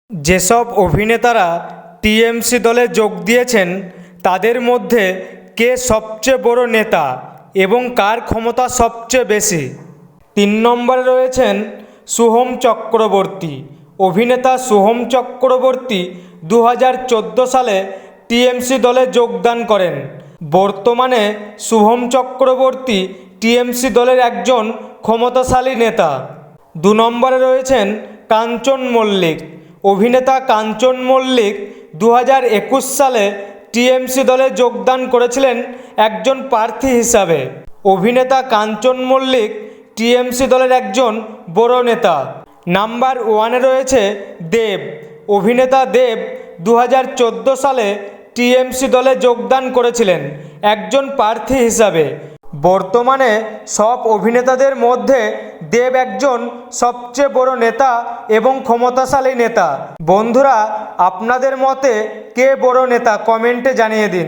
যেসব অভিনেতারা টিএমসি দলে যোগ দিয়েছেন তাদের মধ্যে কে সবচেয়ে বড় নেতা এবং কার ক্ষমতা সবচেয়ে বেশি? 3 নম্বরে রয়েছেন সোহম চক্রবর্তী। অভিনেতা সোহম চক্রবর্তী 2014 সালে টিএমসি দলে যোগদান করেন। বর্তমানে সোহম চক্রবর্তী টিএমসি দলের একজন ক্ষমতাশালী নেতা। 2 নম্বরে রয়েছেন কাঞ্চন মল্লিক। অভিনেতা কাঞ্চন মল্লিক 2021 সালে টিএমসি দলে যোগদান করেছিলেন একজন প্রার্থী হিসাবে। অভিনেতা কাঞ্চন মল্লিক টিএমসি দলের একজন বড় নেতা। নাম্বার 1-এ রয়েছে দেব। অভিনেতা দেব 2014 সালে টিএমসি দলে যোগদান করেছিলেন একজন প্রার্থী হিসাবে। বর্তমানে সব অভিনেতাদের মধ্যে দেব একজন সবচেয়ে বড় নেতা এবং ক্ষমতাশালী নেতা। বন্ধুরা, আপনাদের মতে কে বড় নেতা কমেন্টে জানিয়ে দিন।